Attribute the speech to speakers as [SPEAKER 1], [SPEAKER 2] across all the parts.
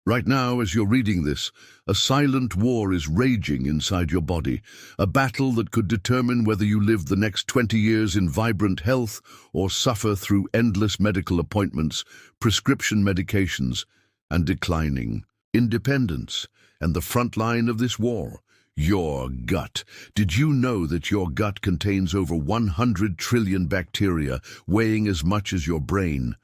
[SPEAKER 1] Right now, as you're reading this, a silent war is raging inside your body, a battle that could determine whether you live the next 20 years in vibrant health or suffer through endless medical appointments, prescription medications, and declining independence. And the front line of this war, your gut. Did you know that your gut contains over 100 trillion bacteria, weighing as much as your brain?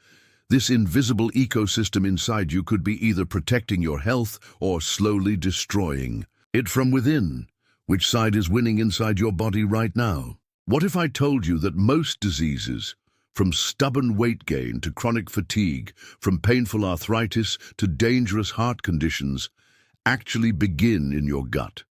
[SPEAKER 1] This invisible ecosystem inside you could be either protecting your health or slowly destroying it from within. Which side is winning inside your body right now? What if I told you that most diseases, from stubborn weight gain to chronic fatigue, from painful arthritis to dangerous heart conditions, actually begin in your gut?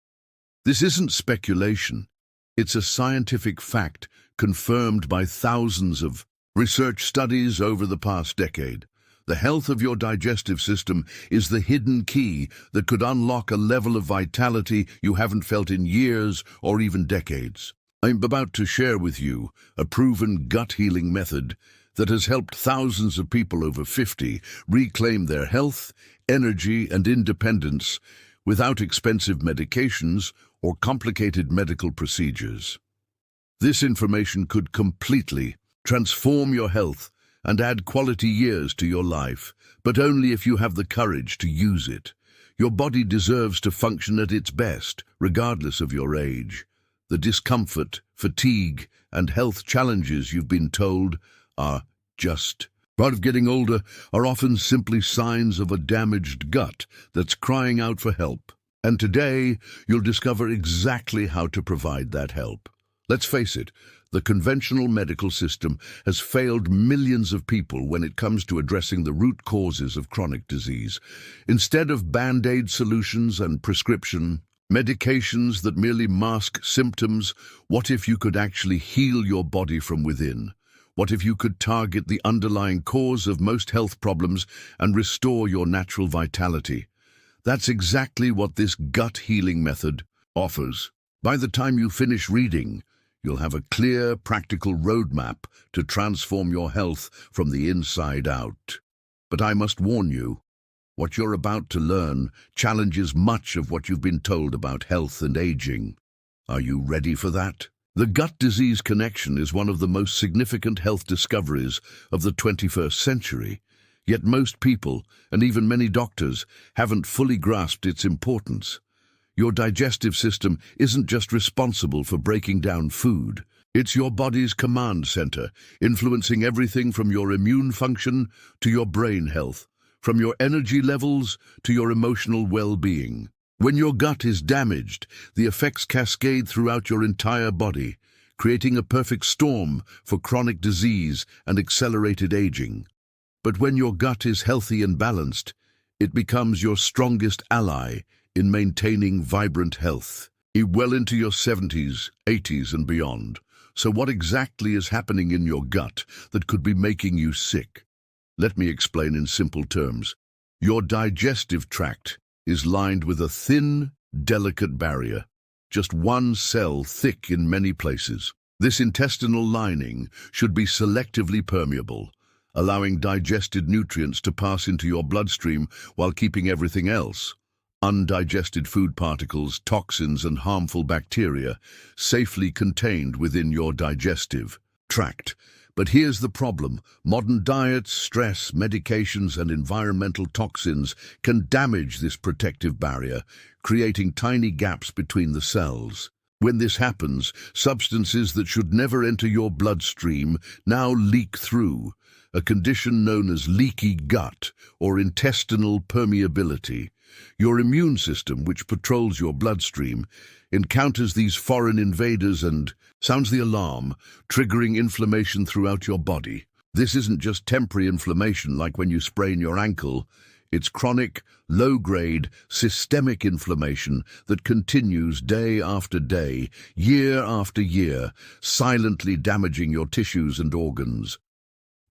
[SPEAKER 1] This isn't speculation. It's a scientific fact confirmed by thousands of research studies over the past decade. The health of your digestive system is the hidden key that could unlock a level of vitality you haven't felt in years or even decades. I'm about to share with you a proven gut healing method that has helped thousands of people over 50 reclaim their health, energy, and independence without expensive medications or complicated medical procedures. This information could completely transform your health and add quality years to your life, but only if you have the courage to use it. Your body deserves to function at its best, regardless of your age. The discomfort, fatigue, and health challenges you've been told are just part of getting older are often simply signs of a damaged gut that's crying out for help. And today, you'll discover exactly how to provide that help. Let's face it, the conventional medical system has failed millions of people when it comes to addressing the root causes of chronic disease. Instead of band-aid solutions and prescription medications that merely mask symptoms, what if you could actually heal your body from within? What if you could target the underlying cause of most health problems and restore your natural vitality? That's exactly what this gut healing method offers. By the time you finish reading, you'll have a clear, practical roadmap to transform your health from the inside out. But I must warn you, what you're about to learn challenges much of what you've been told about health and aging. Are you ready for that? The gut disease connection is one of the most significant health discoveries of the 21st century. Yet most people, and even many doctors, haven't fully grasped its importance. Your digestive system isn't just responsible for breaking down food. It's your body's command center, influencing everything from your immune function to your brain health, from your energy levels to your emotional well-being. When your gut is damaged, the effects cascade throughout your entire body, creating a perfect storm for chronic disease and accelerated aging. But when your gut is healthy and balanced, it becomes your strongest ally in maintaining vibrant health, well into your 70s, 80s, and beyond. So what exactly is happening in your gut that could be making you sick? Let me explain in simple terms. Your digestive tract is lined with a thin, delicate barrier, just one cell thick in many places. This intestinal lining should be selectively permeable, allowing digested nutrients to pass into your bloodstream while keeping everything else, undigested food particles, toxins, and harmful bacteria, safely contained within your digestive tract. But here's the problem. Modern diets, stress, medications, and environmental toxins can damage this protective barrier, creating tiny gaps between the cells. When this happens, substances that should never enter your bloodstream now leak through, a condition known as leaky gut or intestinal permeability. Your immune system, which patrols your bloodstream, encounters these foreign invaders and sounds the alarm, triggering inflammation throughout your body. This isn't just temporary inflammation like when you sprain your ankle. It's chronic, low-grade, systemic inflammation that continues day after day, year after year, silently damaging your tissues and organs.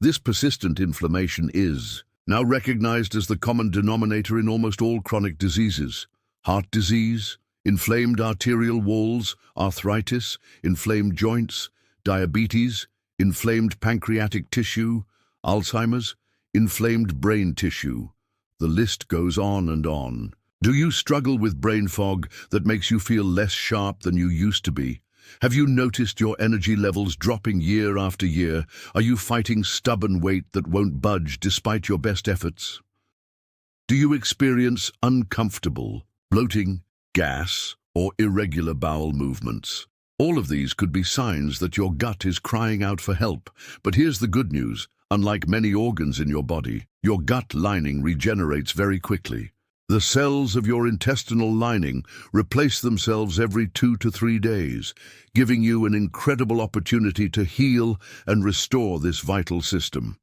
[SPEAKER 1] This persistent inflammation is now recognized as the common denominator in almost all chronic diseases. Heart disease, inflamed arterial walls, arthritis, inflamed joints, diabetes, inflamed pancreatic tissue, Alzheimer's, inflamed brain tissue. The list goes on and on. Do you struggle with brain fog that makes you feel less sharp than you used to be? Have you noticed your energy levels dropping year after year? Are you fighting stubborn weight that won't budge despite your best efforts? Do you experience uncomfortable, bloating, gas, or irregular bowel movements? All of these could be signs that your gut is crying out for help. But here's the good news. Unlike many organs in your body, your gut lining regenerates very quickly. The cells of your intestinal lining replace themselves every 2 to 3 days, giving you an incredible opportunity to heal and restore this vital system.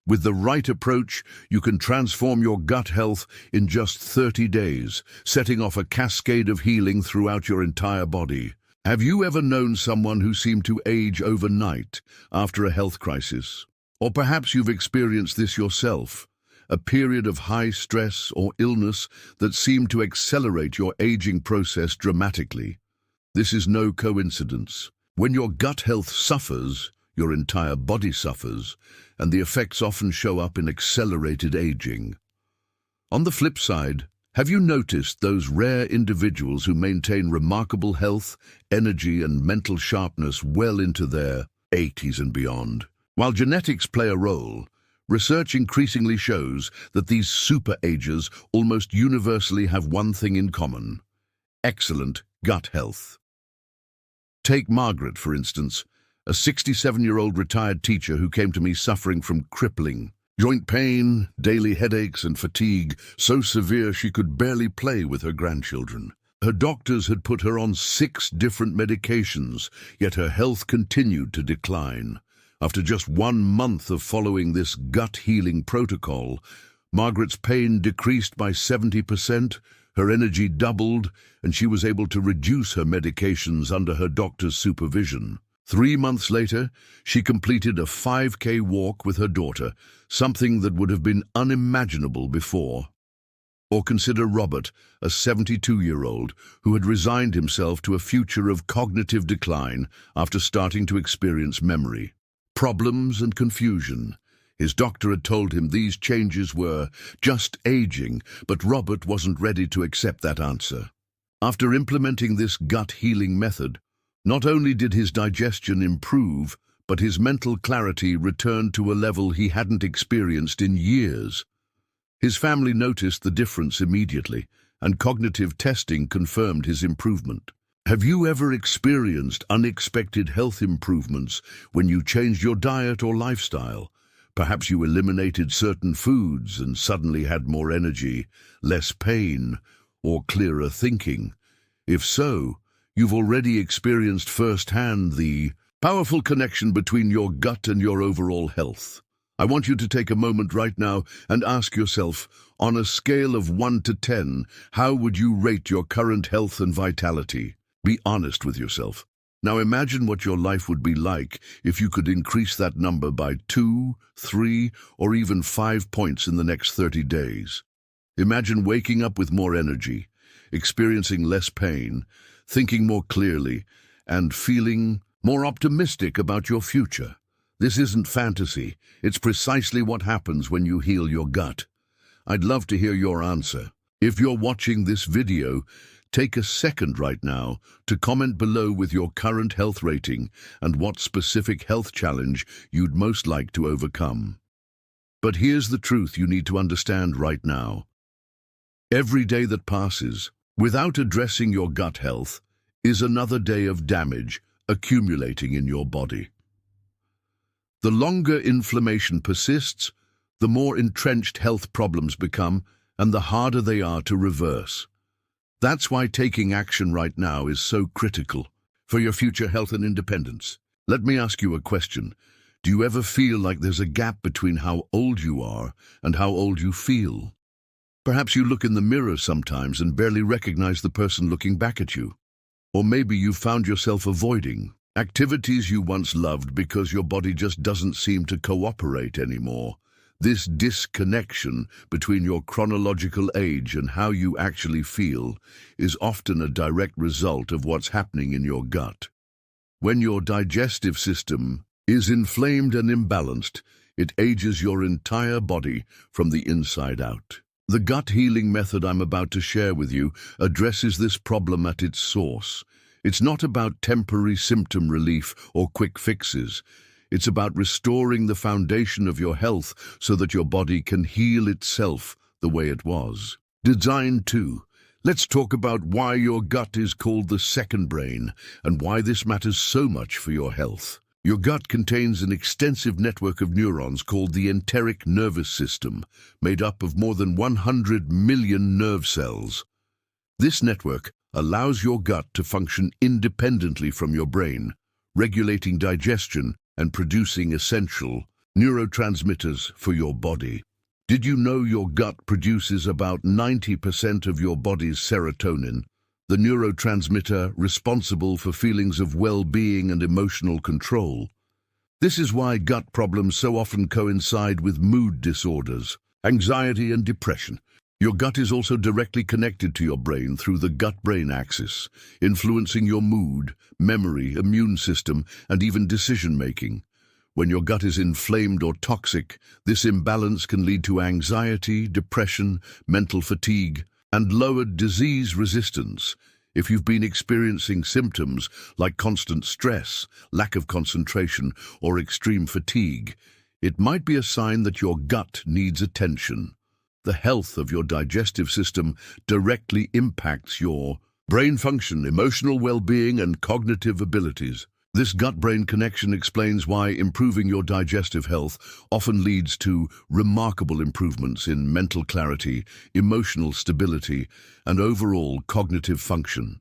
[SPEAKER 1] With the right approach, you can transform your gut health in just 30 days, setting off a cascade of healing throughout your entire body. Have you ever known someone who seemed to age overnight after a health crisis? Or perhaps you've experienced this yourself, a period of high stress or illness that seemed to accelerate your aging process dramatically. This is no coincidence. When your gut health suffers, your entire body suffers, and the effects often show up in accelerated aging. On the flip side, have you noticed those rare individuals who maintain remarkable health, energy, and mental sharpness well into their 80s and beyond? While genetics play a role, research increasingly shows that these super-agers almost universally have one thing in common: excellent gut health. Take Margaret, for instance, a 67-year-old retired teacher who came to me suffering from crippling joint pain, daily headaches, and fatigue so severe she could barely play with her grandchildren. Her doctors had put her on 6 different medications, yet her health continued to decline. After just 1 month of following this gut-healing protocol, Margaret's pain decreased by 70%, her energy doubled, and she was able to reduce her medications under her doctor's supervision. 3 months later, she completed a 5K walk with her daughter, something that would have been unimaginable before. Or consider Robert, a 72-year-old who had resigned himself to a future of cognitive decline after starting to experience memory problems and confusion. His doctor had told him these changes were just aging, but Robert wasn't ready to accept that answer. After implementing this gut-healing method, not only did his digestion improve, but his mental clarity returned to a level he hadn't experienced in years. His family noticed the difference immediately, and cognitive testing confirmed his improvement. Have you ever experienced unexpected health improvements when you changed your diet or lifestyle? Perhaps you eliminated certain foods and suddenly had more energy, less pain, or clearer thinking. If so, you've already experienced firsthand the powerful connection between your gut and your overall health. I want you to take a moment right now and ask yourself, on a scale of 1 to 10, how would you rate your current health and vitality? Be honest with yourself. Now imagine what your life would be like if you could increase that number by 2, 3, or even 5 points in the next 30 days. Imagine waking up with more energy, experiencing less pain, thinking more clearly, and feeling more optimistic about your future. This isn't fantasy. It's precisely what happens when you heal your gut. I'd love to hear your answer. If you're watching this video, take a second right now to comment below with your current health rating and what specific health challenge you'd most like to overcome. But here's the truth you need to understand right now. Every day that passes without addressing your gut health is another day of damage accumulating in your body. The longer inflammation persists, the more entrenched health problems become and the harder they are to reverse. That's why taking action right now is so critical for your future health and independence. Let me ask you a question. Do you ever feel like there's a gap between how old you are and how old you feel? Perhaps you look in the mirror sometimes and barely recognize the person looking back at you. Or maybe you found yourself avoiding activities you once loved because your body just doesn't seem to cooperate anymore. This disconnection between your chronological age and how you actually feel is often a direct result of what's happening in your gut. When your digestive system is inflamed and imbalanced, it ages your entire body from the inside out. The gut healing method I'm about to share with you addresses this problem at its source. It's not about temporary symptom relief or quick fixes. It's about restoring the foundation of your health so that your body can heal itself the way it was. Design 2. Let's talk about why your gut is called the second brain and why this matters so much for your health. Your gut contains an extensive network of neurons called the enteric nervous system, made up of more than 100 million nerve cells. This network allows your gut to function independently from your brain, regulating digestion and producing essential neurotransmitters for your body. Did you know your gut produces about 90% of your body's serotonin, the neurotransmitter responsible for feelings of well-being and emotional control? This is why gut problems so often coincide with mood disorders, anxiety and depression. Your gut is also directly connected to your brain through the gut-brain axis, influencing your mood, memory, immune system, and even decision-making. When your gut is inflamed or toxic, this imbalance can lead to anxiety, depression, mental fatigue, and lowered disease resistance. If you've been experiencing symptoms like constant stress, lack of concentration, or extreme fatigue, it might be a sign that your gut needs attention. The health of your digestive system directly impacts your brain function, emotional well-being, and cognitive abilities. This gut-brain connection explains why improving your digestive health often leads to remarkable improvements in mental clarity, emotional stability, and overall cognitive function.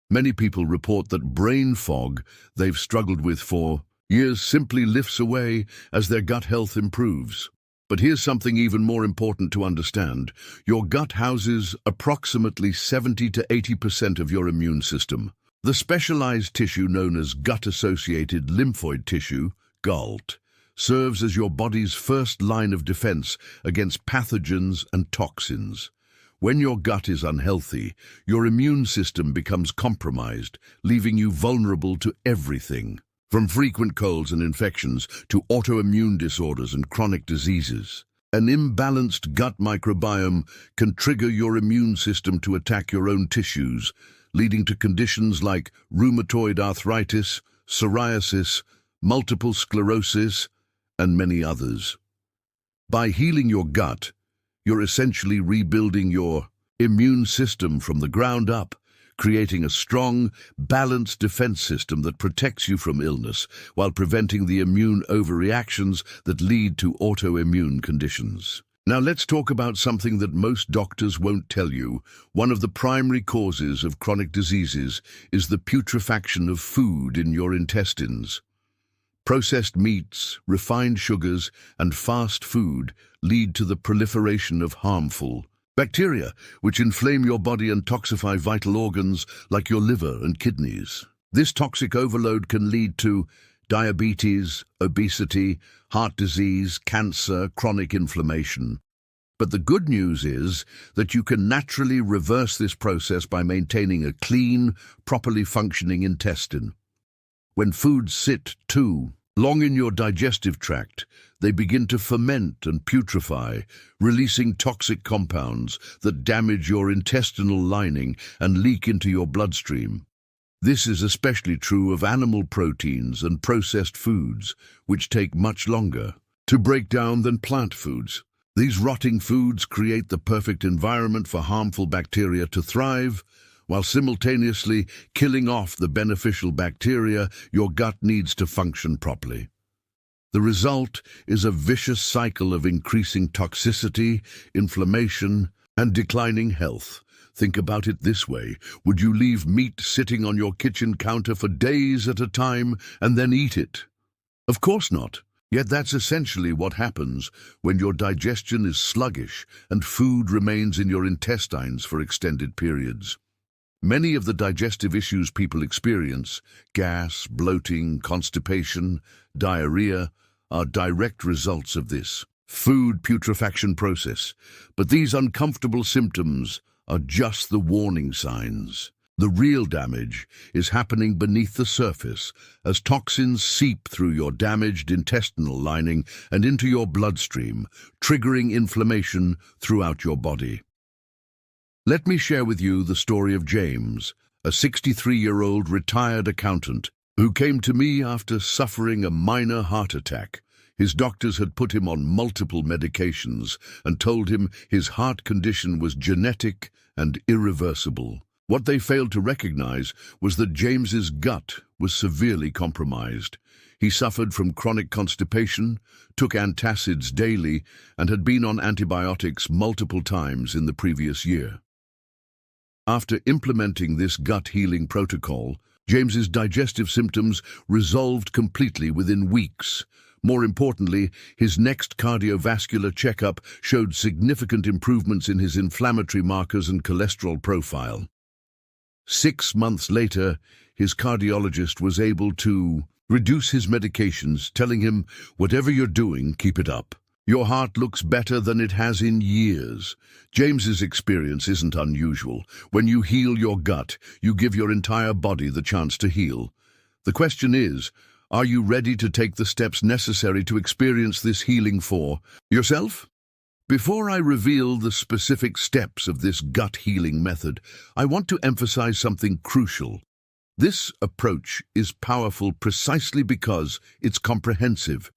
[SPEAKER 1] Many people report that brain fog they've struggled with for years simply lifts away as their gut health improves. But here's something even more important to understand. Your gut houses approximately 70 to 80% of your immune system. The specialized tissue known as gut-associated lymphoid tissue, GALT, serves as your body's first line of defense against pathogens and toxins. When your gut is unhealthy, your immune system becomes compromised, leaving you vulnerable to everything, from frequent colds and infections to autoimmune disorders and chronic diseases. An imbalanced gut microbiome can trigger your immune system to attack your own tissues, leading to conditions like rheumatoid arthritis, psoriasis, multiple sclerosis, and many others. By healing your gut, you're essentially rebuilding your immune system from the ground up, creating a strong, balanced defense system that protects you from illness while preventing the immune overreactions that lead to autoimmune conditions. Now let's talk about something that most doctors won't tell you. One of the primary causes of chronic diseases is the putrefaction of food in your intestines. Processed meats, refined sugars, and fast food lead to the proliferation of harmful bacteria, which inflame your body and toxify vital organs like your liver and kidneys. This toxic overload can lead to diabetes, obesity, heart disease, cancer, chronic inflammation. But the good news is that you can naturally reverse this process by maintaining a clean, properly functioning intestine. When foods sit too long in your digestive tract, they begin to ferment and putrefy, releasing toxic compounds that damage your intestinal lining and leak into your bloodstream. This is especially true of animal proteins and processed foods, which take much longer to break down than plant foods. These rotting foods create the perfect environment for harmful bacteria to thrive, while simultaneously killing off the beneficial bacteria your gut needs to function properly. The result is a vicious cycle of increasing toxicity, inflammation, and declining health. Think about it this way. Would you leave meat sitting on your kitchen counter for days at a time and then eat it? Of course not. Yet that's essentially what happens when your digestion is sluggish and food remains in your intestines for extended periods. Many of the digestive issues people experience, gas, bloating, constipation, diarrhea, are direct results of this food putrefaction process. But these uncomfortable symptoms are just the warning signs. The real damage is happening beneath the surface as toxins seep through your damaged intestinal lining and into your bloodstream, triggering inflammation throughout your body. Let me share with you the story of James, a 63-year-old retired accountant who came to me after suffering a minor heart attack. His doctors had put him on multiple medications and told him his heart condition was genetic and irreversible. What they failed to recognize was that James's gut was severely compromised. He suffered from chronic constipation, took antacids daily, and had been on antibiotics multiple times in the previous year. After implementing this gut healing protocol, James's digestive symptoms resolved completely within weeks. More importantly, his next cardiovascular checkup showed significant improvements in his inflammatory markers and cholesterol profile. 6 months later, his cardiologist was able to reduce his medications, telling him, "Whatever you're doing, keep it up. Your heart looks better than it has in years." James's experience isn't unusual. When you heal your gut, you give your entire body the chance to heal. The question is, are you ready to take the steps necessary to experience this healing for yourself? Before I reveal the specific steps of this gut healing method, I want to emphasize something crucial. This approach is powerful precisely because it's comprehensive.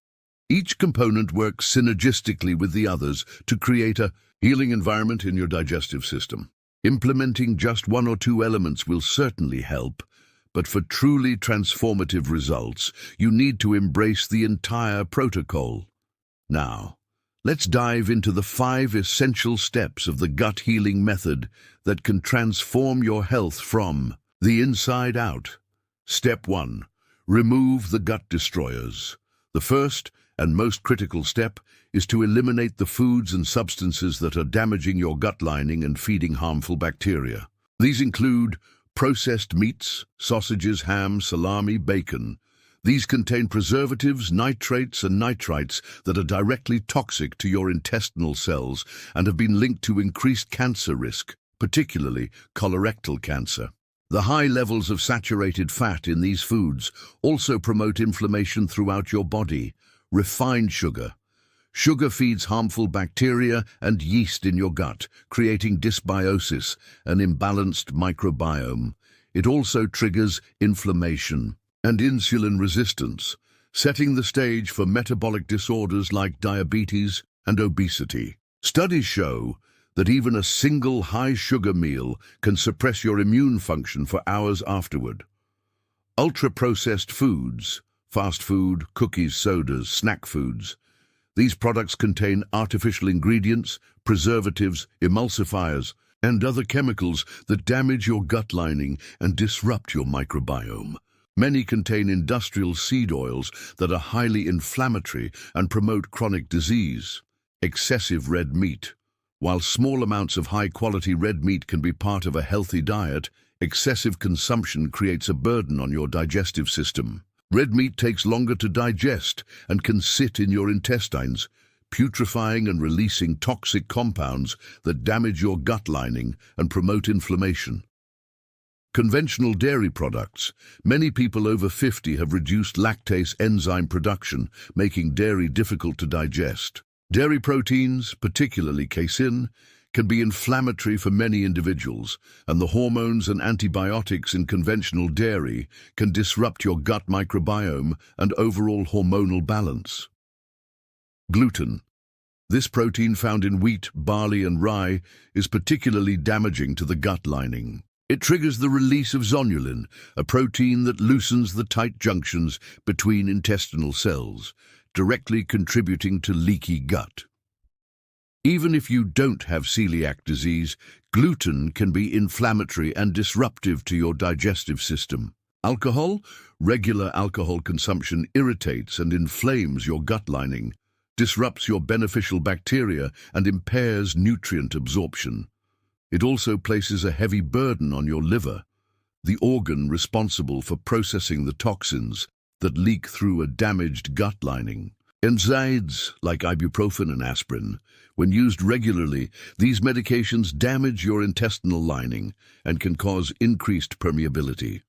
[SPEAKER 1] Each component works synergistically with the others to create a healing environment in your digestive system. Implementing just one or two elements will certainly help, but for truly transformative results, you need to embrace the entire protocol. Now, let's dive into the 5 essential steps of the gut healing method that can transform your health from the inside out. Step 1. Remove the gut destroyers. The first and most critical step is to eliminate the foods and substances that are damaging your gut lining and feeding harmful bacteria. These include processed meats, sausages, ham, salami, bacon. These contain preservatives, nitrates, and nitrites that are directly toxic to your intestinal cells and have been linked to increased cancer risk, particularly colorectal cancer. The high levels of saturated fat in these foods also promote inflammation throughout your body. Refined sugar. Sugar feeds harmful bacteria and yeast in your gut, creating dysbiosis, an imbalanced microbiome. It also triggers inflammation and insulin resistance, setting the stage for metabolic disorders like diabetes and obesity. Studies show that even a single high-sugar meal can suppress your immune function for hours afterward. Ultra-processed foods, fast food, cookies, sodas, snack foods. These products contain artificial ingredients, preservatives, emulsifiers, and other chemicals that damage your gut lining and disrupt your microbiome. Many contain industrial seed oils that are highly inflammatory and promote chronic disease. Excessive red meat. While small amounts of high-quality red meat can be part of a healthy diet, excessive consumption creates a burden on your digestive system. Red meat takes longer to digest and can sit in your intestines, putrefying and releasing toxic compounds that damage your gut lining and promote inflammation. Conventional dairy products. Many people over 50 have reduced lactase enzyme production, making dairy difficult to digest. Dairy proteins, particularly casein, can be inflammatory for many individuals, and the hormones and antibiotics in conventional dairy can disrupt your gut microbiome and overall hormonal balance. Gluten. This protein found in wheat, barley, and rye is particularly damaging to the gut lining. It triggers the release of zonulin, a protein that loosens the tight junctions between intestinal cells, directly contributing to leaky gut. Even if you don't have celiac disease, gluten can be inflammatory and disruptive to your digestive system. Alcohol. Regular alcohol consumption irritates and inflames your gut lining, disrupts your beneficial bacteria, and impairs nutrient absorption. It also places a heavy burden on your liver, the organ responsible for processing the toxins that leak through a damaged gut lining. NSAIDs, like ibuprofen and aspirin, when used regularly, these medications damage your intestinal lining and can cause increased permeability.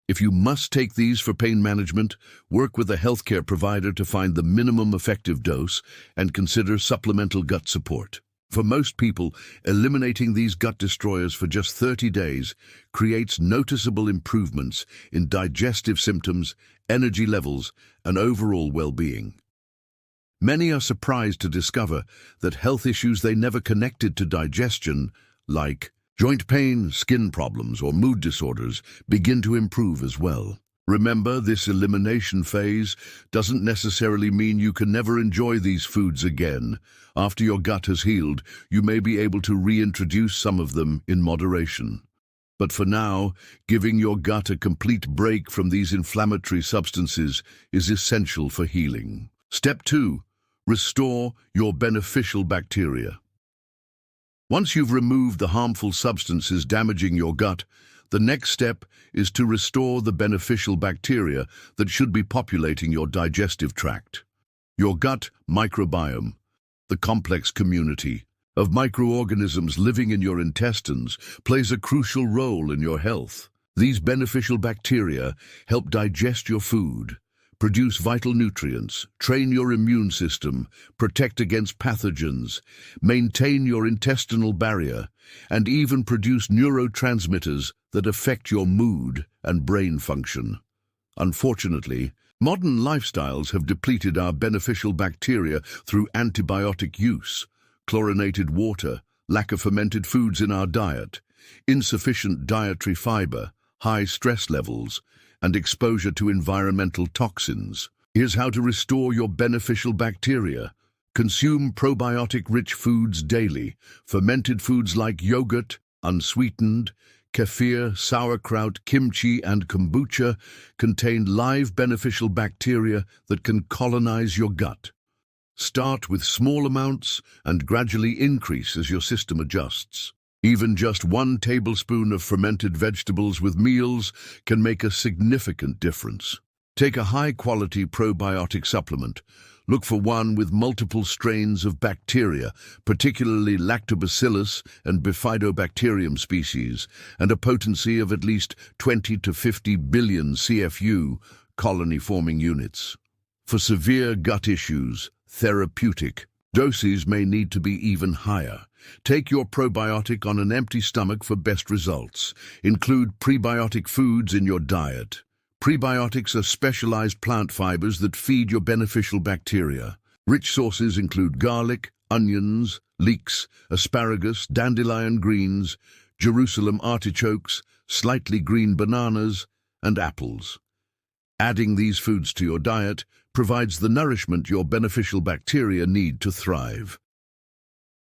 [SPEAKER 1] If you must take these for pain management, work with a healthcare provider to find the minimum effective dose and consider supplemental gut support. For most people, eliminating these gut destroyers for just 30 days creates noticeable improvements in digestive symptoms, energy levels, and overall well-being. Many are surprised to discover that health issues they never connected to digestion, like joint pain, skin problems, or mood disorders, begin to improve as well. Remember, this elimination phase doesn't necessarily mean you can never enjoy these foods again. After your gut has healed, you may be able to reintroduce some of them in moderation. But for now, giving your gut a complete break from these inflammatory substances is essential for healing. Step 2. Restore your beneficial bacteria. Once you've removed the harmful substances damaging your gut, the next step is to restore the beneficial bacteria that should be populating your digestive tract. Your gut microbiome, the complex community of microorganisms living in your intestines, plays a crucial role in your health. These beneficial bacteria help digest your food, produce vital nutrients, train your immune system, protect against pathogens, maintain your intestinal barrier, and even produce neurotransmitters that affect your mood and brain function. Unfortunately, modern lifestyles have depleted our beneficial bacteria through antibiotic use, chlorinated water, lack of fermented foods in our diet, insufficient dietary fiber, high stress levels, and exposure to environmental toxins. Here's how to restore your beneficial bacteria. Consume probiotic-rich foods daily. Fermented foods like yogurt, unsweetened, kefir, sauerkraut, kimchi, and kombucha contain live beneficial bacteria that can colonize your gut. Start with small amounts and gradually increase as your system adjusts. Even just 1 tablespoon of fermented vegetables with meals can make a significant difference. Take a high-quality probiotic supplement. Look for one with multiple strains of bacteria, particularly Lactobacillus and Bifidobacterium species, and a potency of at least 20 to 50 billion CFU, colony-forming units. For severe gut issues, therapeutic doses may need to be even higher. Take your probiotic on an empty stomach for best results. Include prebiotic foods in your diet. Prebiotics are specialized plant fibers that feed your beneficial bacteria. Rich sources include garlic, onions, leeks, asparagus, dandelion greens, Jerusalem artichokes, slightly green bananas, and apples. Adding these foods to your diet provides the nourishment your beneficial bacteria need to thrive.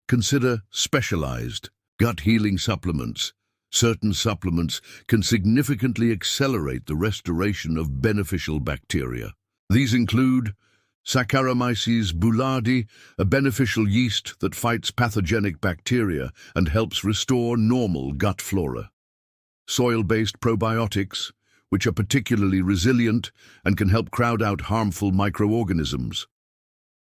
[SPEAKER 1] Consider specialized gut healing supplements. Certain supplements can significantly accelerate the restoration of beneficial bacteria. These include Saccharomyces boulardii, a beneficial yeast that fights pathogenic bacteria and helps restore normal gut flora. Soil-based probiotics, which are particularly resilient and can help crowd out harmful microorganisms.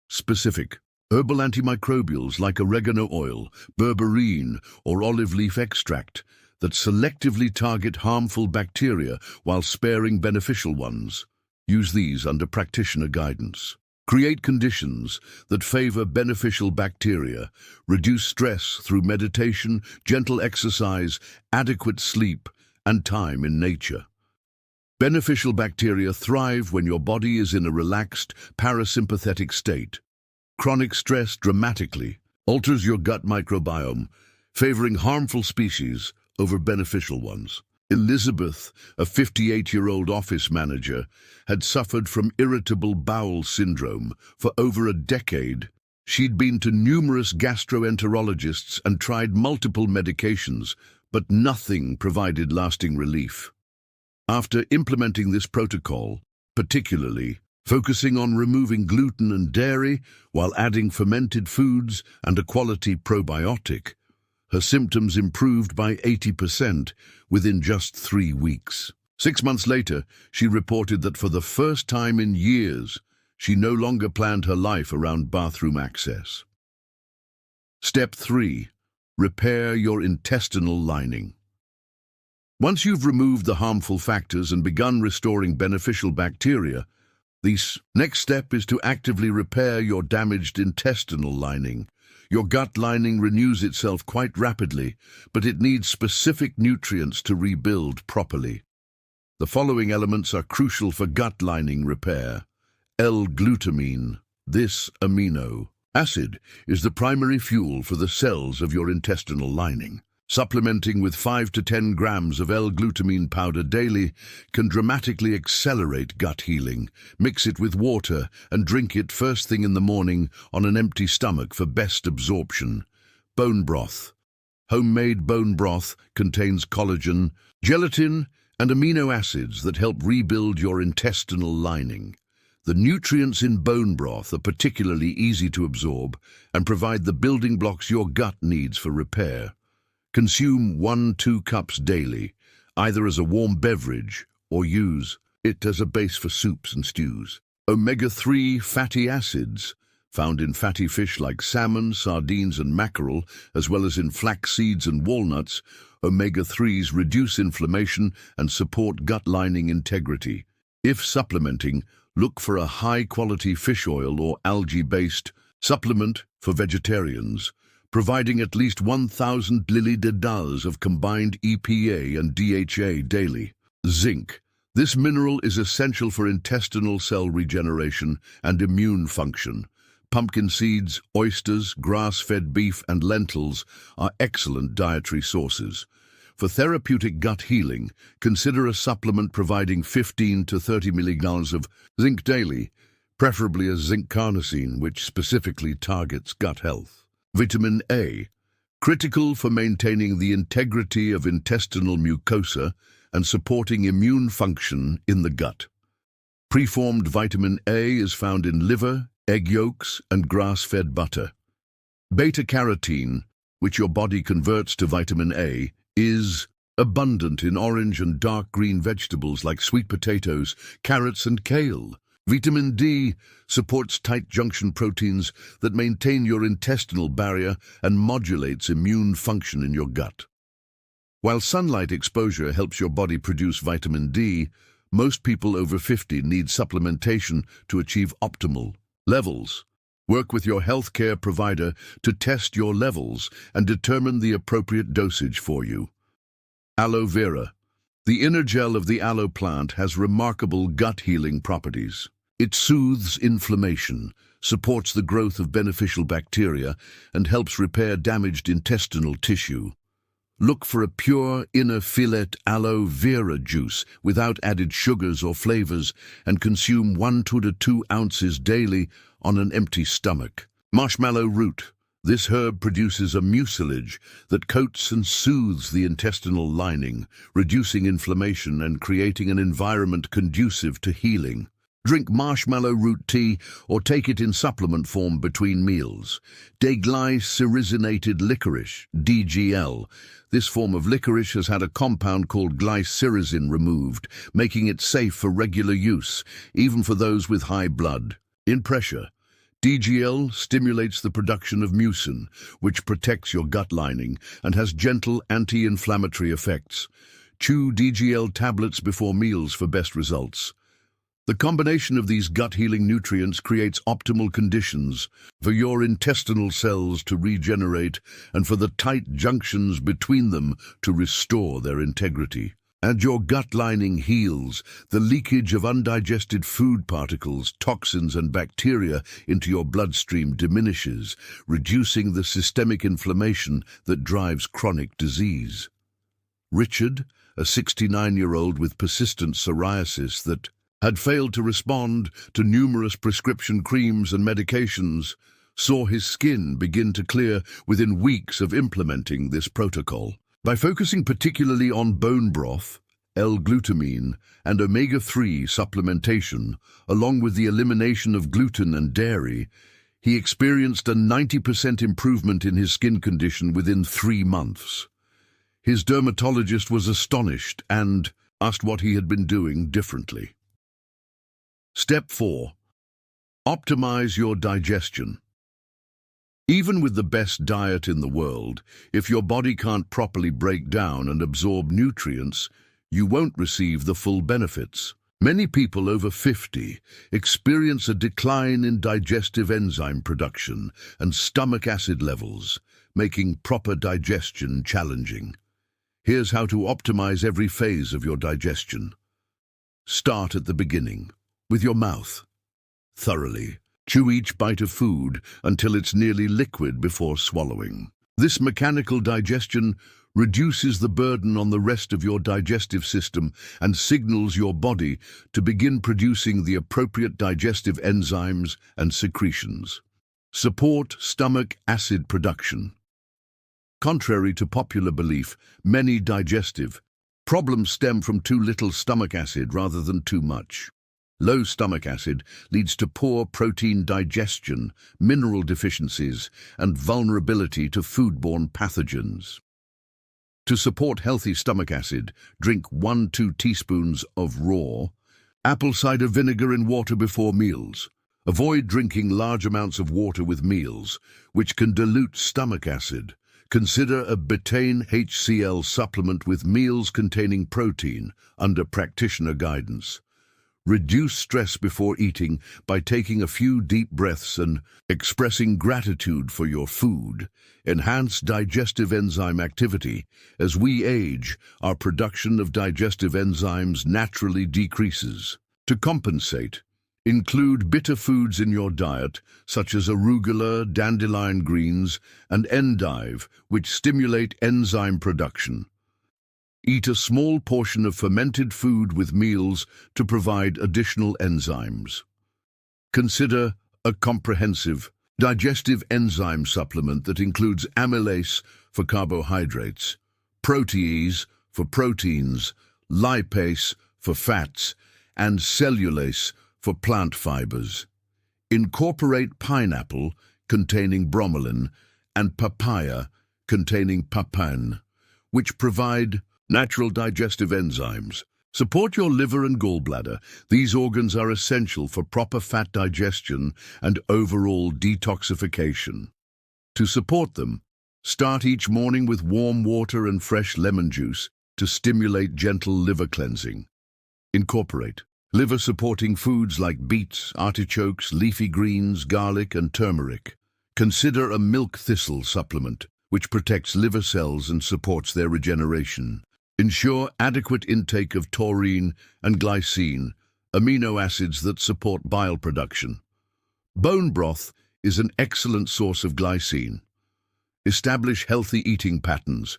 [SPEAKER 1] Specific herbal antimicrobials like oregano oil, berberine, or olive leaf extract that selectively target harmful bacteria while sparing beneficial ones. Use these under practitioner guidance. Create conditions that favor beneficial bacteria. Reduce stress through meditation, gentle exercise, adequate sleep, and time in nature. Beneficial bacteria thrive when your body is in a relaxed, parasympathetic state. Chronic stress dramatically alters your gut microbiome, favoring harmful species over beneficial ones. Elizabeth, a 58-year-old office manager, had suffered from irritable bowel syndrome for over a decade. She'd been to numerous gastroenterologists and tried multiple medications, but nothing provided lasting relief. After implementing this protocol, particularly focusing on removing gluten and dairy while adding fermented foods and a quality probiotic, her symptoms improved by 80% within just 3 weeks. 6 months later, she reported that for the first time in years, She no longer planned her life around bathroom access. Step 3. Repair your intestinal lining. Once you've removed the harmful factors and begun restoring beneficial bacteria, the next step is to actively repair your damaged intestinal lining. Your gut lining renews itself quite rapidly, but it needs specific nutrients to rebuild properly. The following elements are crucial for gut lining repair. L-glutamine. This amino acid is the primary fuel for the cells of your intestinal lining. Supplementing with 5 to 10 grams of L-glutamine powder daily can dramatically accelerate gut healing. Mix it with water and drink it first thing in the morning on an empty stomach for best absorption. Bone broth. Homemade bone broth contains collagen, gelatin, and amino acids that help rebuild your intestinal lining. The nutrients in bone broth are particularly easy to absorb and provide the building blocks your gut needs for repair. Consume 1-2 cups daily, either as a warm beverage or use it as a base for soups and stews. Omega-3 fatty acids, found in fatty fish like salmon, sardines and mackerel, as well as in flax seeds and walnuts, omega-3s reduce inflammation and support gut lining integrity. If supplementing, look for a high-quality fish oil or algae-based supplement for vegetarians, providing at least 1,000 ml of combined EPA and DHA daily. Zinc. This mineral is essential for intestinal cell regeneration and immune function. Pumpkin seeds, oysters, grass-fed beef, and lentils are excellent dietary sources. For therapeutic gut healing, consider a supplement providing 15 to 30 mg of zinc daily, preferably a zinc carnosine, which specifically targets gut health. Vitamin A, critical for maintaining the integrity of intestinal mucosa and supporting immune function in the gut. Preformed vitamin A is found in liver, egg yolks, and grass-fed butter. Beta-carotene, which your body converts to vitamin A, is abundant in orange and dark green vegetables like sweet potatoes, carrots, and kale. Vitamin D supports tight junction proteins that maintain your intestinal barrier and modulates immune function in your gut. While sunlight exposure helps your body produce vitamin D, most people over 50 need supplementation to achieve optimal levels. Work with your healthcare provider to test your levels and determine the appropriate dosage for you. Aloe vera. The inner gel of the aloe plant has remarkable gut healing properties. It soothes inflammation, supports the growth of beneficial bacteria, and helps repair damaged intestinal tissue. Look for a pure inner fillet aloe vera juice without added sugars or flavors and consume 1 to 2 ounces daily on an empty stomach. Marshmallow root. This herb produces a mucilage that coats and soothes the intestinal lining, reducing inflammation and creating an environment conducive to healing. Drink marshmallow root tea or take it in supplement form between meals. Deglycyrrhizinated licorice, DGL. This form of licorice has had a compound called glycyrrhizin removed, making it safe for regular use, even for those with high blood pressure. DGL stimulates the production of mucin, which protects your gut lining and has gentle anti-inflammatory effects. Chew DGL tablets before meals for best results. The combination of these gut-healing nutrients creates optimal conditions for your intestinal cells to regenerate and for the tight junctions between them to restore their integrity. As your gut lining heals, the leakage of undigested food particles, toxins, and bacteria into your bloodstream diminishes, reducing the systemic inflammation that drives chronic disease. Richard, a 69-year-old with persistent psoriasis that had failed to respond to numerous prescription creams and medications, saw his skin begin to clear within weeks of implementing this protocol. By focusing particularly on bone broth, L-glutamine, and omega-3 supplementation, along with the elimination of gluten and dairy, he experienced a 90% improvement in his skin condition within 3 months. His dermatologist was astonished and asked what he had been doing differently. Step 4. Optimize your digestion. Even with the best diet in the world, if your body can't properly break down and absorb nutrients, you won't receive the full benefits. Many people over 50 experience a decline in digestive enzyme production and stomach acid levels, making proper digestion challenging. Here's how to optimize every phase of your digestion. Start at the beginning, with your mouth. Thoroughly chew each bite of food until it's nearly liquid before swallowing. This mechanical digestion reduces the burden on the rest of your digestive system and signals your body to begin producing the appropriate digestive enzymes and secretions. Support stomach acid production. Contrary to popular belief, many digestive problems stem from too little stomach acid rather than too much. Low stomach acid leads to poor protein digestion, mineral deficiencies, and vulnerability to foodborne pathogens. To support healthy stomach acid, drink 1–2 teaspoons of raw apple cider vinegar in water before meals. Avoid drinking large amounts of water with meals, which can dilute stomach acid. Consider a betaine HCl supplement with meals containing protein under practitioner guidance. Reduce stress before eating by taking a few deep breaths and expressing gratitude for your food. Enhance digestive enzyme activity. As we age, our production of digestive enzymes naturally decreases. To compensate, include bitter foods in your diet, such as arugula, dandelion greens, and endive, which stimulate enzyme production. Eat a small portion of fermented food with meals to provide additional enzymes. Consider a comprehensive digestive enzyme supplement that includes amylase for carbohydrates, protease for proteins, lipase for fats, and cellulase for plant fibers. Incorporate pineapple containing bromelain and papaya containing papain, which provide natural digestive enzymes. Support your liver and gallbladder. These organs are essential for proper fat digestion and overall detoxification. To support them, start each morning with warm water and fresh lemon juice to stimulate gentle liver cleansing. Incorporate liver-supporting foods like beets, artichokes, leafy greens, garlic, and turmeric. Consider a milk thistle supplement, which protects liver cells and supports their regeneration. Ensure adequate intake of taurine and glycine, amino acids that support bile production. Bone broth is an excellent source of glycine. Establish healthy eating patterns.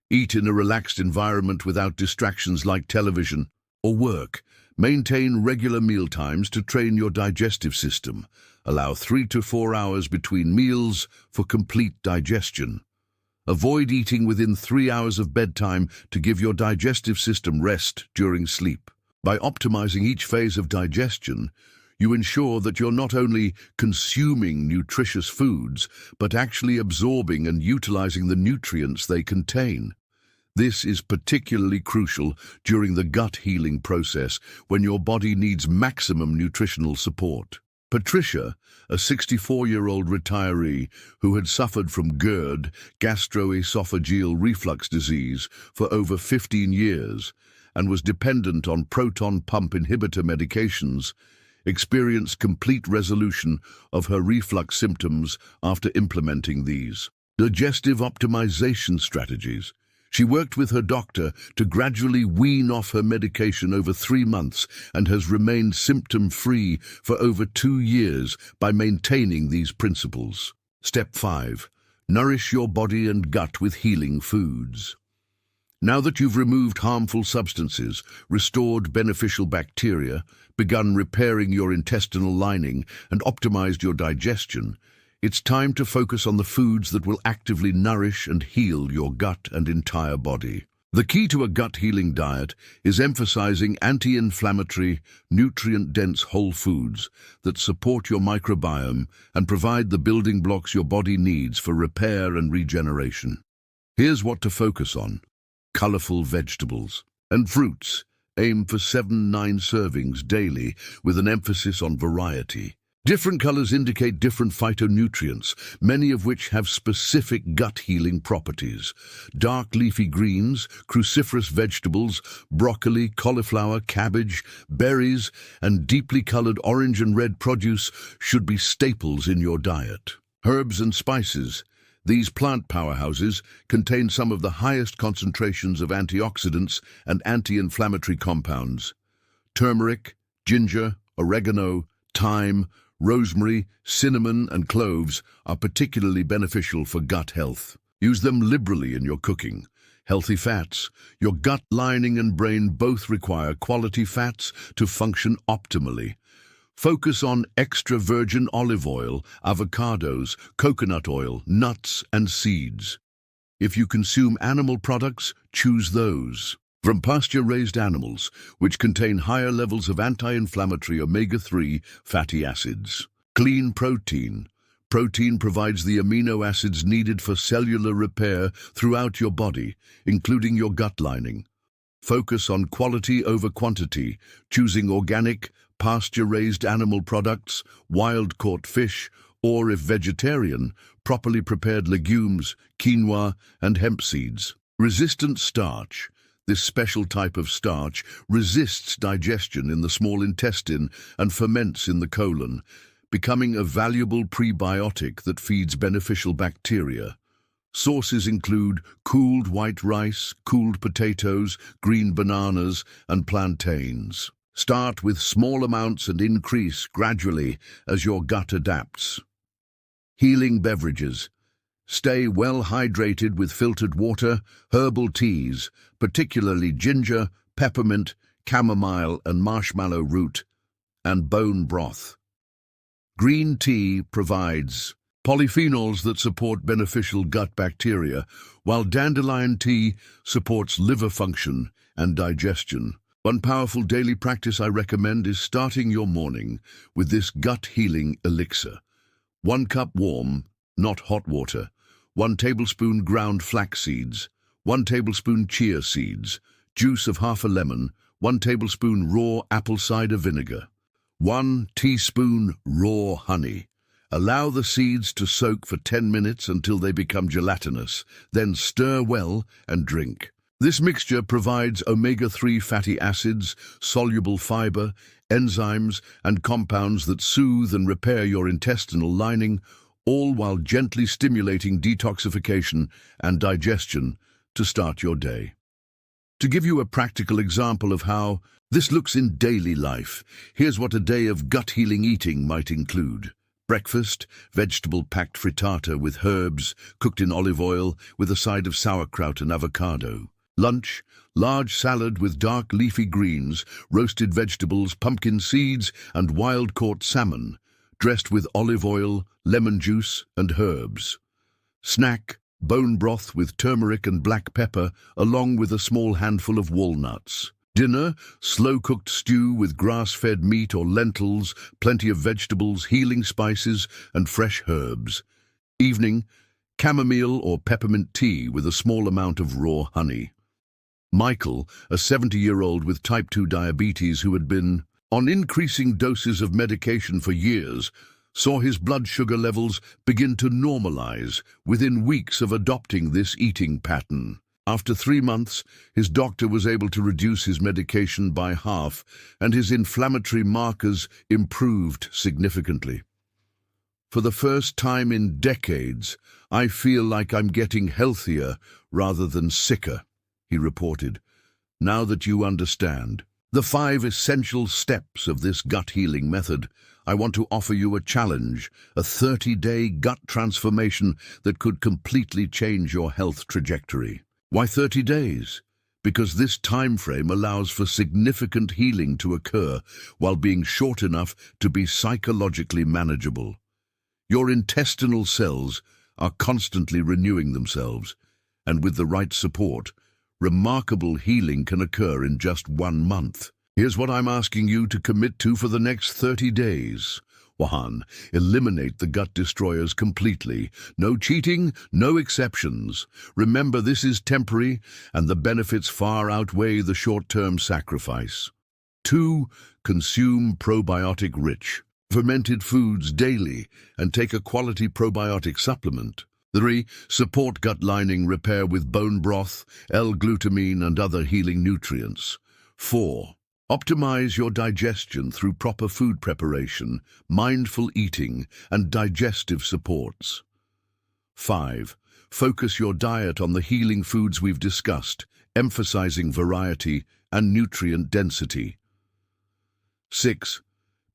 [SPEAKER 1] Eat in a relaxed environment without distractions like television or work. Maintain regular meal times to train your digestive system. Allow 3 to 4 hours between meals for complete digestion. Avoid eating within 3 hours of bedtime to give your digestive system rest during sleep. By optimizing each phase of digestion, you ensure that you're not only consuming nutritious foods, but actually absorbing and utilizing the nutrients they contain. This is particularly crucial during the gut healing process when your body needs maximum nutritional support. Patricia, a 64-year-old retiree who had suffered from GERD, gastroesophageal reflux disease, for over 15 years and was dependent on proton pump inhibitor medications, experienced complete resolution of her reflux symptoms after implementing these digestive optimization strategies. She worked with her doctor to gradually wean off her medication over 3 months and has remained symptom-free for over 2 years by maintaining these principles. Step 5. Nourish your body and gut with healing foods. Now that you've removed harmful substances, restored beneficial bacteria, begun repairing your intestinal lining, and optimized your digestion, it's time to focus on the foods that will actively nourish and heal your gut and entire body. The key to a gut-healing diet is emphasizing anti-inflammatory, nutrient-dense whole foods that support your microbiome and provide the building blocks your body needs for repair and regeneration. Here's what to focus on. Colorful vegetables and fruits. Aim for 7–9 servings daily with an emphasis on variety. Different colors indicate different phytonutrients, many of which have specific gut-healing properties. Dark leafy greens, cruciferous vegetables, broccoli, cauliflower, cabbage, berries, and deeply colored orange and red produce should be staples in your diet. Herbs and spices. These plant powerhouses contain some of the highest concentrations of antioxidants and anti-inflammatory compounds. Turmeric, ginger, oregano, thyme, rosemary, cinnamon, and cloves are particularly beneficial for gut health. Use them liberally in your cooking. Healthy fats. Your gut lining and brain both require quality fats to function optimally. Focus on extra virgin olive oil, avocados, coconut oil, nuts, and seeds. If you consume animal products, choose those from pasture-raised animals, which contain higher levels of anti-inflammatory omega-3 fatty acids. Clean protein. Protein provides the amino acids needed for cellular repair throughout your body, including your gut lining. Focus on quality over quantity, choosing organic, pasture-raised animal products, wild-caught fish, or, if vegetarian, properly prepared legumes, quinoa, and hemp seeds. Resistant starch. This special type of starch resists digestion in the small intestine and ferments in the colon, becoming a valuable prebiotic that feeds beneficial bacteria. Sources include cooled white rice, cooled potatoes, green bananas, and plantains. Start with small amounts and increase gradually as your gut adapts. Healing beverages. Stay well hydrated with filtered water, herbal teas, particularly ginger, peppermint, chamomile and marshmallow root, and bone broth. Green tea provides polyphenols that support beneficial gut bacteria, while dandelion tea supports liver function and digestion. One powerful daily practice I recommend is starting your morning with this gut-healing elixir. 1 cup warm, not hot water. 1 tablespoon ground flax seeds, 1 tablespoon chia seeds, juice of half a lemon, 1 tablespoon raw apple cider vinegar, 1 teaspoon raw honey. Allow the seeds to soak for 10 minutes until they become gelatinous, then stir well and drink. This mixture provides omega-3 fatty acids, soluble fiber, enzymes, and compounds that soothe and repair your intestinal lining, all while gently stimulating detoxification and digestion to start your day. To give you a practical example of how this looks in daily life, here's what a day of gut-healing eating might include. Breakfast, vegetable-packed frittata with herbs, cooked in olive oil with a side of sauerkraut and avocado. Lunch, large salad with dark leafy greens, roasted vegetables, pumpkin seeds, and wild-caught salmon, dressed with olive oil, lemon juice, and herbs. Snack, bone broth with turmeric and black pepper, along with a small handful of walnuts. Dinner, slow-cooked stew with grass-fed meat or lentils, plenty of vegetables, healing spices, and fresh herbs. Evening, chamomile or peppermint tea with a small amount of raw honey. Michael, a 70-year-old with type 2 diabetes who had been on increasing doses of medication for years, saw his blood sugar levels begin to normalize within weeks of adopting this eating pattern. After 3 months, his doctor was able to reduce his medication by half, and his inflammatory markers improved significantly. For the first time in decades, I feel like I'm getting healthier rather than sicker, he reported. Now that you understand the 5 essential steps of this gut-healing method, I want to offer you a challenge, a 30-day gut transformation that could completely change your health trajectory. Why 30 days? Because this time frame allows for significant healing to occur while being short enough to be psychologically manageable. Your intestinal cells are constantly renewing themselves, and with the right support, remarkable healing can occur in just 1 month. Here's what I'm asking you to commit to for the next 30 days. 1. Eliminate the gut destroyers completely. No cheating, no exceptions. Remember, this is temporary, and the benefits far outweigh the short-term sacrifice. 2. Consume probiotic-rich, fermented foods daily and take a quality probiotic supplement. 3. Support gut lining repair with bone broth, L-glutamine and other healing nutrients. 4. Optimize your digestion through proper food preparation, mindful eating, and digestive supports. 5. Focus your diet on the healing foods we've discussed, emphasizing variety and nutrient density. 6.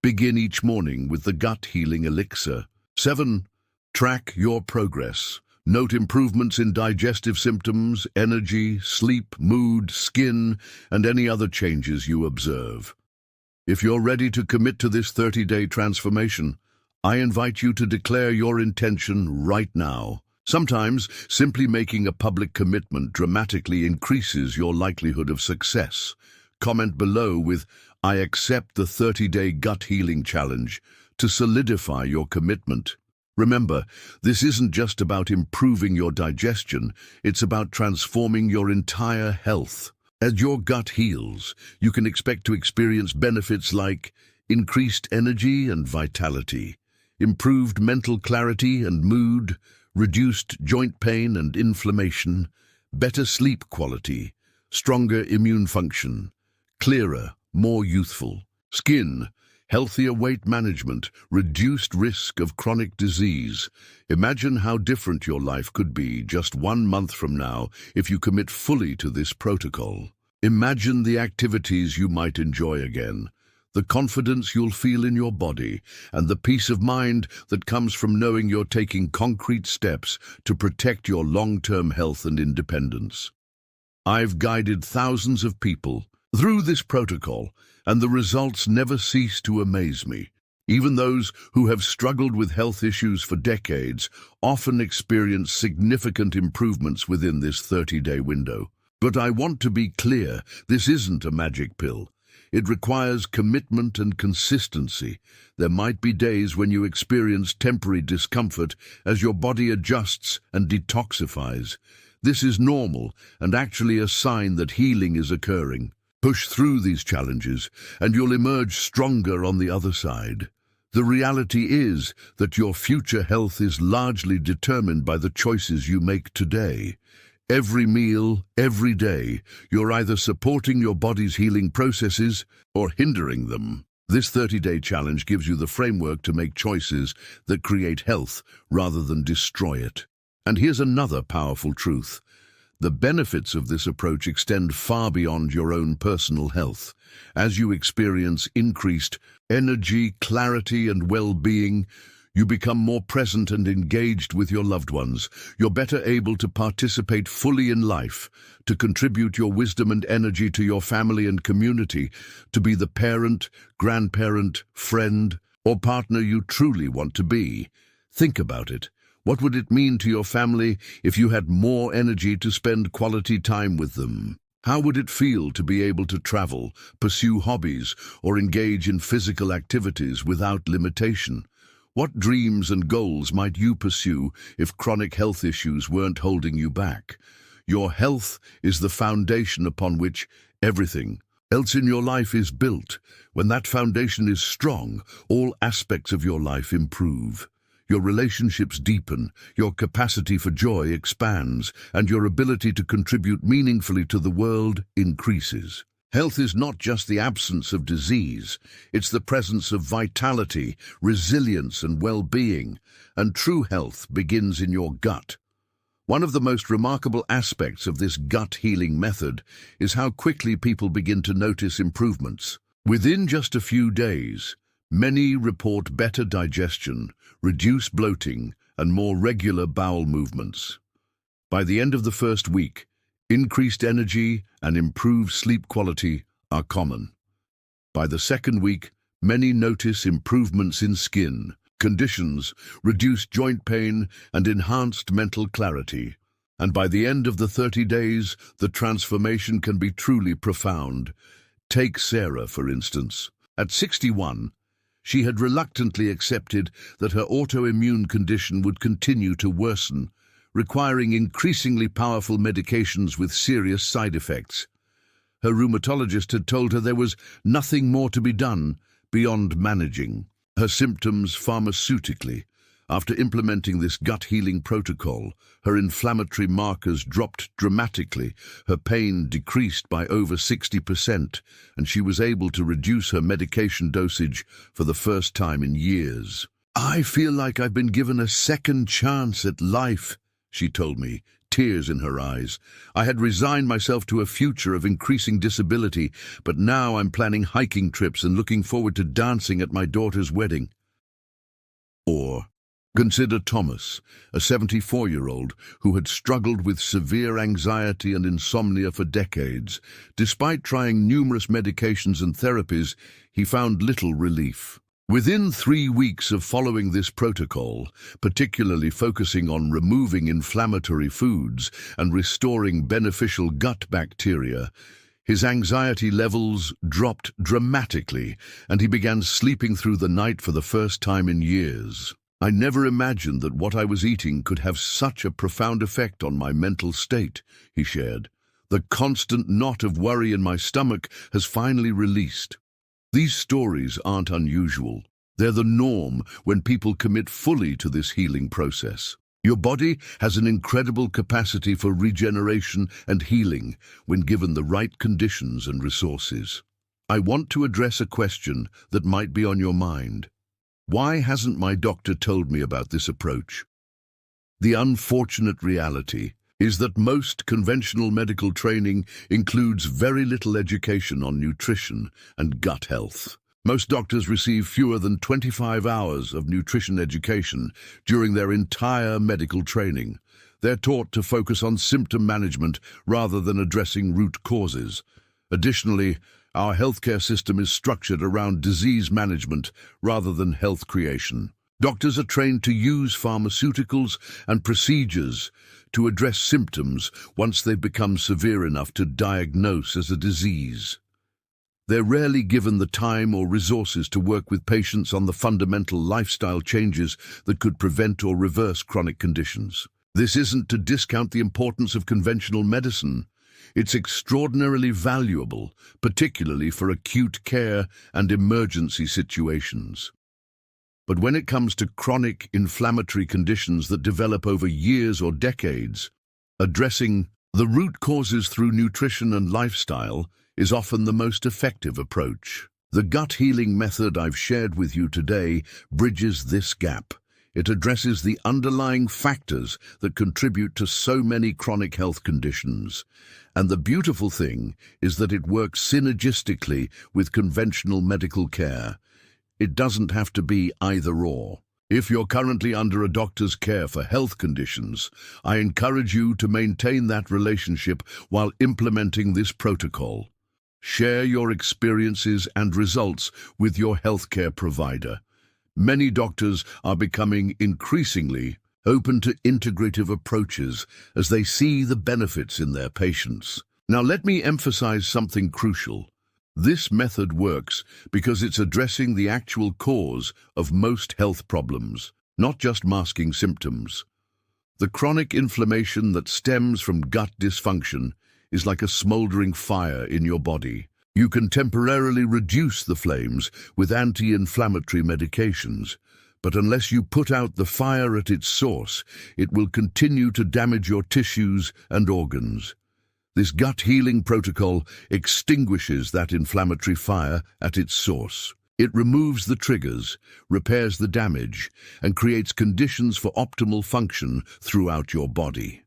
[SPEAKER 1] Begin each morning with the gut healing elixir. 7. Track your progress. Note improvements in digestive symptoms, energy, sleep, mood, skin, and any other changes you observe. If you're ready to commit to this 30-day transformation, I invite you to declare your intention right now. Sometimes, simply making a public commitment dramatically increases your likelihood of success. Comment below with, "I accept the 30-day gut healing challenge," to solidify your commitment. Remember, this isn't just about improving your digestion, it's about transforming your entire health. As your gut heals, you can expect to experience benefits like increased energy and vitality, improved mental clarity and mood, reduced joint pain and inflammation, better sleep quality, stronger immune function, clearer, more youthful skin, healthier weight management, reduced risk of chronic disease. Imagine how different your life could be just 1 month from now if you commit fully to this protocol. Imagine the activities you might enjoy again, the confidence you'll feel in your body, and the peace of mind that comes from knowing you're taking concrete steps to protect your long-term health and independence. I've guided thousands of people through this protocol, and the results never cease to amaze me. Even those who have struggled with health issues for decades often experience significant improvements within this 30-day window. But I want to be clear, this isn't a magic pill. It requires commitment and consistency. There might be days when you experience temporary discomfort as your body adjusts and detoxifies. This is normal and actually a sign that healing is occurring. Push through these challenges, and you'll emerge stronger on the other side. The reality is that your future health is largely determined by the choices you make today. Every meal, every day, you're either supporting your body's healing processes or hindering them. This 30-day challenge gives you the framework to make choices that create health rather than destroy it. And here's another powerful truth. The benefits of this approach extend far beyond your own personal health. As you experience increased energy, clarity, and well-being, you become more present and engaged with your loved ones. You're better able to participate fully in life, to contribute your wisdom and energy to your family and community, to be the parent, grandparent, friend, or partner you truly want to be. Think about it. What would it mean to your family if you had more energy to spend quality time with them? How would it feel to be able to travel, pursue hobbies, or engage in physical activities without limitation? What dreams and goals might you pursue if chronic health issues weren't holding you back? Your health is the foundation upon which everything else in your life is built. When that foundation is strong, all aspects of your life improve. Your relationships deepen, your capacity for joy expands, and your ability to contribute meaningfully to the world increases. Health is not just the absence of disease, it's the presence of vitality, resilience, and well-being, and true health begins in your gut. One of the most remarkable aspects of this gut healing method is how quickly people begin to notice improvements. Within just a few days, many report better digestion, reduced bloating, and more regular bowel movements. By the end of the first week, increased energy and improved sleep quality are common. By the second week, many notice improvements in skin, conditions, reduced joint pain, and enhanced mental clarity. And by the end of the 30 days, the transformation can be truly profound. Take Sarah, for instance. At 61, she had reluctantly accepted that her autoimmune condition would continue to worsen, requiring increasingly powerful medications with serious side effects. Her rheumatologist had told her there was nothing more to be done beyond managing. her symptoms pharmaceutically. After implementing this gut-healing protocol, her inflammatory markers dropped dramatically, her pain decreased by over 60%, and she was able to reduce her medication dosage for the first time in years. "I feel like I've been given a second chance at life," she told me, tears in her eyes. "I had resigned myself to a future of increasing disability, but now I'm planning hiking trips and looking forward to dancing at my daughter's wedding." Or, consider Thomas, a 74-year-old who had struggled with severe anxiety and insomnia for decades. Despite trying numerous medications and therapies, he found little relief. Within 3 weeks of following this protocol, particularly focusing on removing inflammatory foods and restoring beneficial gut bacteria, his anxiety levels dropped dramatically, and he began sleeping through the night for the first time in years. "I never imagined that what I was eating could have such a profound effect on my mental state," he shared. "The constant knot of worry in my stomach has finally released." These stories aren't unusual. They're the norm when people commit fully to this healing process. Your body has an incredible capacity for regeneration and healing when given the right conditions and resources. I want to address a question that might be on your mind. Why hasn't my doctor told me about this approach? The unfortunate reality is that most conventional medical training includes very little education on nutrition and gut health. Most doctors receive fewer than 25 hours of nutrition education during their entire medical training. They're taught to focus on symptom management rather than addressing root causes. Additionally, our healthcare system is structured around disease management rather than health creation. Doctors are trained to use pharmaceuticals and procedures to address symptoms once they've become severe enough to diagnose as a disease. They're rarely given the time or resources to work with patients on the fundamental lifestyle changes that could prevent or reverse chronic conditions. This isn't to discount the importance of conventional medicine. It's extraordinarily valuable, particularly for acute care and emergency situations. But when it comes to chronic inflammatory conditions that develop over years or decades, addressing the root causes through nutrition and lifestyle is often the most effective approach. The gut healing method I've shared with you today bridges this gap. It addresses the underlying factors that contribute to so many chronic health conditions. And the beautiful thing is that it works synergistically with conventional medical care. It doesn't have to be either or. If you're currently under a doctor's care for health conditions, I encourage you to maintain that relationship while implementing this protocol. Share your experiences and results with your healthcare provider. Many doctors are becoming increasingly open to integrative approaches as they see the benefits in their patients. Now let me emphasize something crucial. This method works because it's addressing the actual cause of most health problems, not just masking symptoms. The chronic inflammation that stems from gut dysfunction is like a smoldering fire in your body. You can temporarily reduce the flames with anti-inflammatory medications, but unless you put out the fire at its source, it will continue to damage your tissues and organs. This gut healing protocol extinguishes that inflammatory fire at its source. It removes the triggers, repairs the damage, and creates conditions for optimal function throughout your body.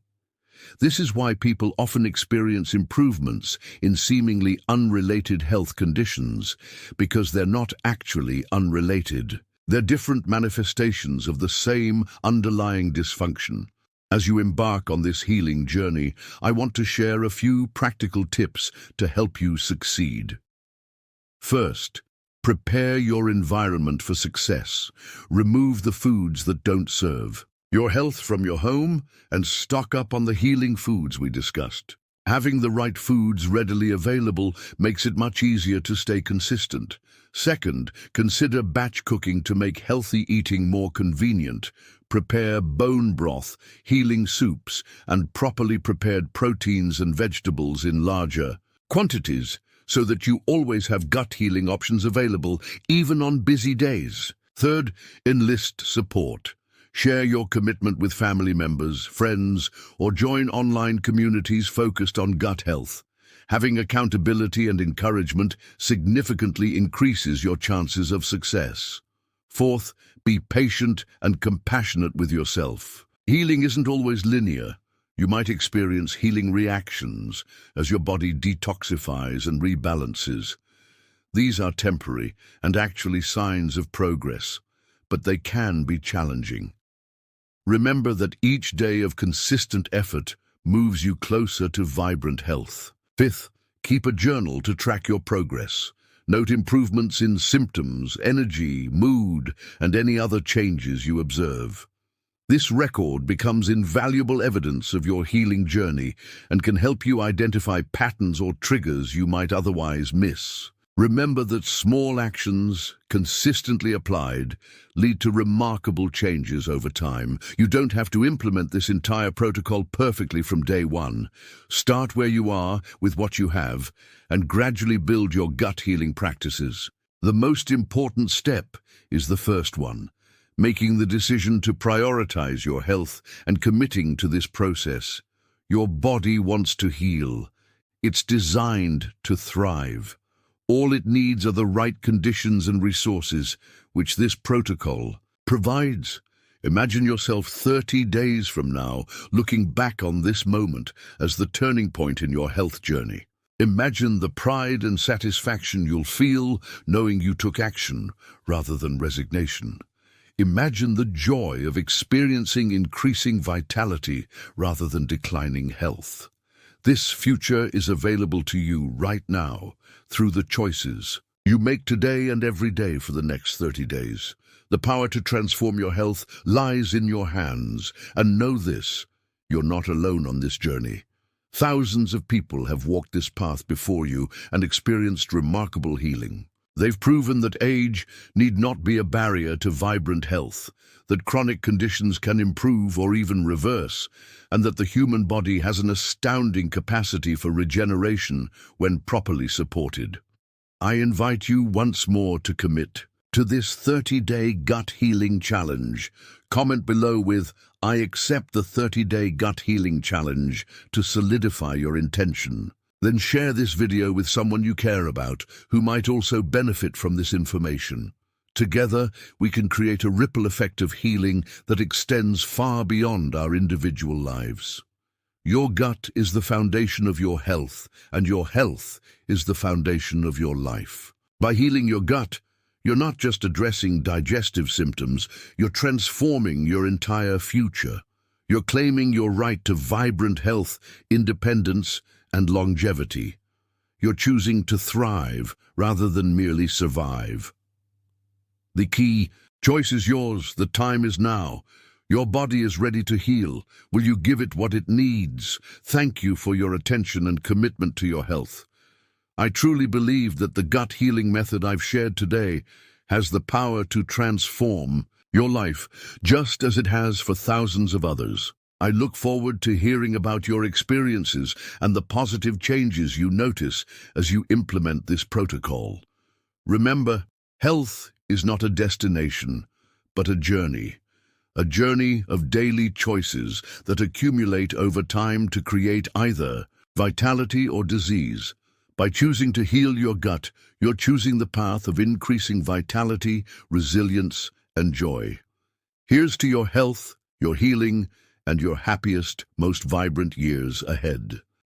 [SPEAKER 1] This is why people often experience improvements in seemingly unrelated health conditions, because they're not actually unrelated. They're different manifestations of the same underlying dysfunction. As you embark on this healing journey, I want to share a few practical tips to help you succeed. First, prepare your environment for success. Remove the foods that don't serve your health from your home and stock up on the healing foods we discussed. Having the right foods readily available makes it much easier to stay consistent. Second, consider batch cooking to make healthy eating more convenient. Prepare bone broth, healing soups, and properly prepared proteins and vegetables in larger quantities so that you always have gut healing options available, even on busy days. Third, enlist support. Share your commitment with family members, friends, or join online communities focused on gut health. Having accountability and encouragement significantly increases your chances of success. Fourth, be patient and compassionate with yourself. Healing isn't always linear. You might experience healing reactions as your body detoxifies and rebalances. These are temporary and actually signs of progress, but they can be challenging. Remember that each day of consistent effort moves you closer to vibrant health. Fifth, keep a journal to track your progress. Note improvements in symptoms, energy, mood, and any other changes you observe. This record becomes invaluable evidence of your healing journey and can help you identify patterns or triggers you might otherwise miss. Remember that small actions, consistently applied, lead to remarkable changes over time. You don't have to implement this entire protocol perfectly from day one. Start where you are with what you have and gradually build your gut healing practices. The most important step is the first one, making the decision to prioritize your health and committing to this process. Your body wants to heal. It's designed to thrive. All it needs are the right conditions and resources, which this protocol provides. Imagine yourself 30 days from now, looking back on this moment as the turning point in your health journey. Imagine the pride and satisfaction you'll feel knowing you took action rather than resignation. Imagine the joy of experiencing increasing vitality rather than declining health. This future is available to you right now through the choices you make today and every day for the next 30 days. The power to transform your health lies in your hands, and know this, you're not alone on this journey. Thousands of people have walked this path before you and experienced remarkable healing. They've proven that age need not be a barrier to vibrant health, that chronic conditions can improve or even reverse, and that the human body has an astounding capacity for regeneration when properly supported. I invite you once more to commit to this 30-day gut healing challenge. Comment below with, "I accept the 30-day gut healing challenge," to solidify your intention. Then share this video with someone you care about who might also benefit from this information. Together, we can create a ripple effect of healing that extends far beyond our individual lives. Your gut is the foundation of your health, and your health is the foundation of your life. By healing your gut, you're not just addressing digestive symptoms, you're transforming your entire future. You're claiming your right to vibrant health, independence, and longevity. You're choosing to thrive rather than merely survive. The key choice is yours. The time is now. Your body is ready to heal. Will you give it what it needs? Thank you for your attention and commitment to your health. I truly believe that the gut healing method I've shared today has the power to transform your life, just as it has for thousands of others. I look forward to hearing about your experiences and the positive changes you notice as you implement this protocol. Remember, health is not a destination, but a journey of daily choices that accumulate over time to create either vitality or disease. By choosing to heal your gut, you're choosing the path of increasing vitality, resilience, and joy. Here's to your health, your healing, and your happiest, most vibrant years ahead.